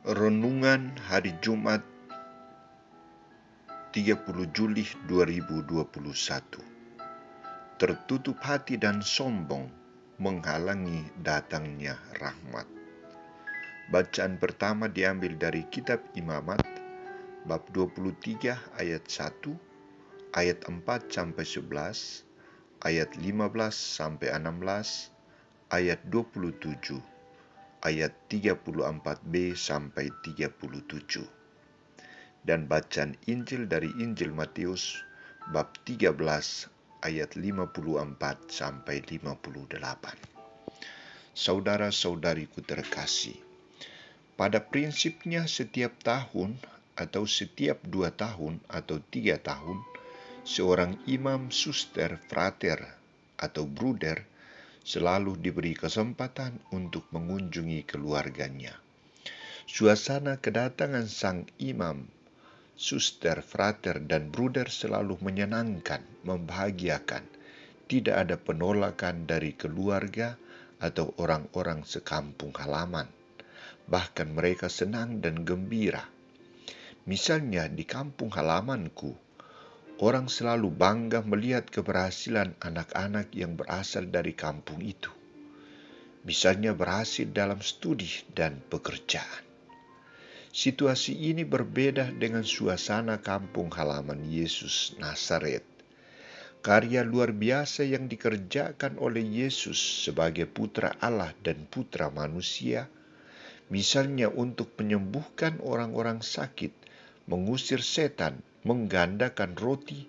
Renungan Hari Jumat 30 Juli 2021. Tertutup hati dan sombong menghalangi datangnya rahmat. Bacaan pertama diambil dari kitab Imamat bab 23 ayat 1, ayat 4 sampai 11, ayat 15 sampai 16, ayat 27, ayat 34b sampai 37. Dan bacaan Injil dari Injil Matius bab 13 ayat 54 sampai 58. Saudara-saudariku terkasih, pada prinsipnya setiap tahun atau setiap 2 tahun atau 3 tahun, seorang imam, suster, frater, atau bruder selalu diberi kesempatan untuk mengunjungi keluarganya. Suasana kedatangan sang imam, suster, frater, dan bruder selalu menyenangkan, membahagiakan. Tidak ada penolakan dari keluarga atau orang-orang sekampung halaman. Bahkan mereka senang dan gembira. Misalnya di kampung halamanku, orang selalu bangga melihat keberhasilan anak-anak yang berasal dari kampung itu. Misalnya berhasil dalam studi dan pekerjaan. Situasi ini berbeda dengan suasana kampung halaman Yesus Nazaret. Karya luar biasa yang dikerjakan oleh Yesus sebagai putra Allah dan putra manusia, misalnya untuk menyembuhkan orang-orang sakit, mengusir setan, menggandakan roti,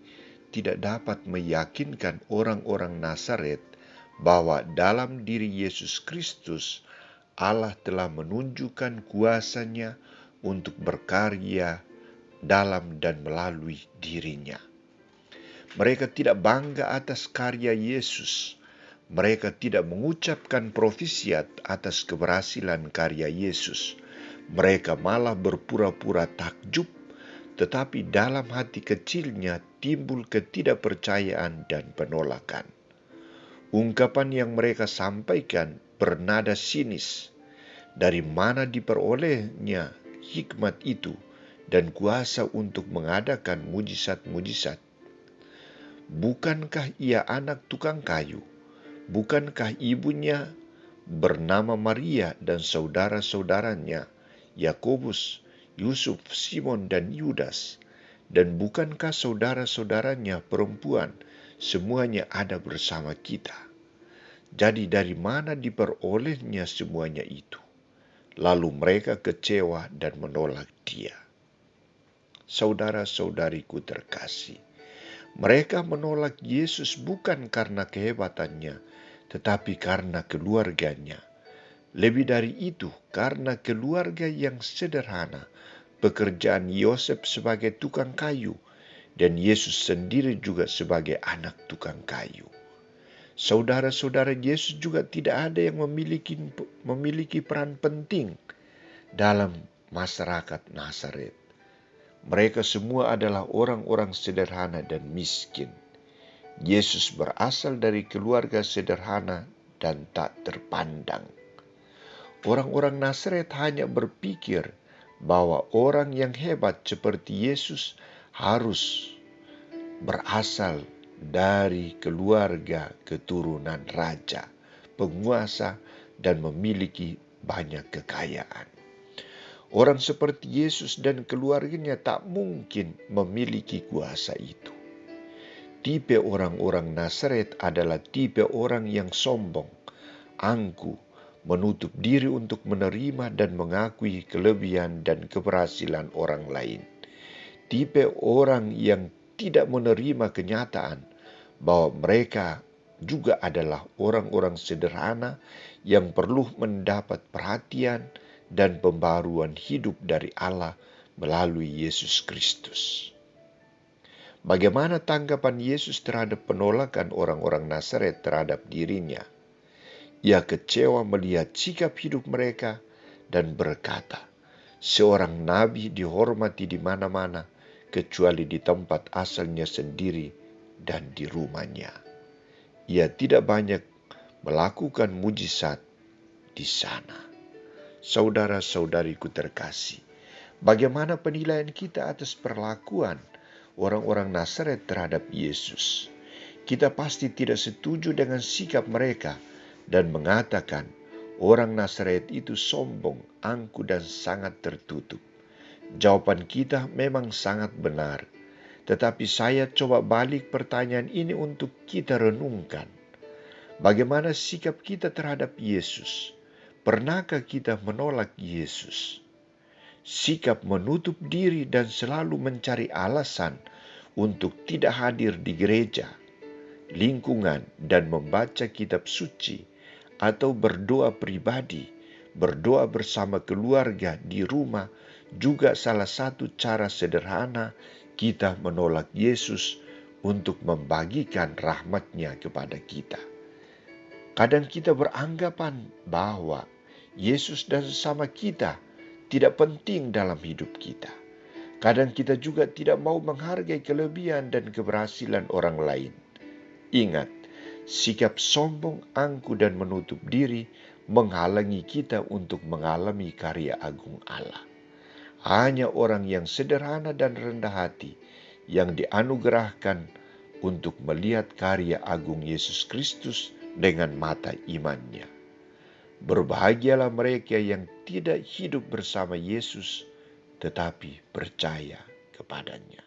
tidak dapat meyakinkan orang-orang Nazaret bahwa dalam diri Yesus Kristus Allah telah menunjukkan kuasa-Nya untuk berkarya dalam dan melalui dirinya. Mereka tidak bangga atas karya Yesus. Mereka tidak mengucapkan profisiat atas keberhasilan karya Yesus. Mereka malah berpura-pura takjub, tetapi dalam hati kecilnya timbul ketidakpercayaan dan penolakan. Ungkapan yang mereka sampaikan bernada sinis. Dari mana diperolehnya hikmat itu dan kuasa untuk mengadakan mujizat-mujizat? Bukankah ia anak tukang kayu? Bukankah ibunya bernama Maria dan saudara-saudaranya Yakobus, Yusuf, Simon, dan Yudas? Dan bukankah saudara-saudaranya perempuan semuanya ada bersama kita? Jadi dari mana diperolehnya semuanya itu? Lalu mereka kecewa dan menolak Dia. Saudara-saudariku terkasih, mereka menolak Yesus bukan karena kehebatannya, tetapi karena keluarganya. Lebih dari itu, karena keluarga yang sederhana, pekerjaan Yosef sebagai tukang kayu, dan Yesus sendiri juga sebagai anak tukang kayu. Saudara-saudara Yesus juga tidak ada yang memiliki peran penting dalam masyarakat Nazaret. Mereka semua adalah orang-orang sederhana dan miskin. Yesus berasal dari keluarga sederhana dan tak terpandang. Orang-orang Nazaret hanya berpikir bahwa orang yang hebat seperti Yesus harus berasal dari keluarga keturunan raja, penguasa, dan memiliki banyak kekayaan. Orang seperti Yesus dan keluarganya tak mungkin memiliki kuasa itu. Tipe orang-orang Nazaret adalah tipe orang yang sombong, angkuh, menutup diri untuk menerima dan mengakui kelebihan dan keberhasilan orang lain. Tipe orang yang tidak menerima kenyataan bahwa mereka juga adalah orang-orang sederhana yang perlu mendapat perhatian dan pembaruan hidup dari Allah melalui Yesus Kristus. Bagaimana tanggapan Yesus terhadap penolakan orang-orang Nazaret terhadap dirinya? Ia kecewa melihat sikap hidup mereka dan berkata, "Seorang nabi dihormati di mana-mana, kecuali di tempat asalnya sendiri dan di rumahnya." Ia tidak banyak melakukan mujizat di sana. Saudara-saudariku terkasih, bagaimana penilaian kita atas perlakuan orang-orang Nazaret terhadap Yesus? Kita pasti tidak setuju dengan sikap mereka dan mengatakan orang Nazaret itu sombong, angkuh, dan sangat tertutup. Jawaban kita memang sangat benar, tetapi saya coba balik pertanyaan ini untuk kita renungkan. Bagaimana sikap kita terhadap Yesus? Pernahkah kita menolak Yesus? Sikap menutup diri dan selalu mencari alasan untuk tidak hadir di gereja, lingkungan, dan membaca kitab suci, atau berdoa pribadi, berdoa bersama keluarga di rumah, juga salah satu cara sederhana kita menolak Yesus untuk membagikan rahmat-Nya kepada kita. Kadang kita beranggapan bahwa Yesus dan sesama kita tidak penting dalam hidup kita. Kadang kita juga tidak mau menghargai kelebihan dan keberhasilan orang lain. Ingat, sikap sombong, angkuh, dan menutup diri menghalangi kita untuk mengalami karya agung Allah. Hanya orang yang sederhana dan rendah hati yang dianugerahkan untuk melihat karya agung Yesus Kristus dengan mata imannya. Berbahagialah mereka yang tidak hidup bersama Yesus, tetapi percaya kepadanya.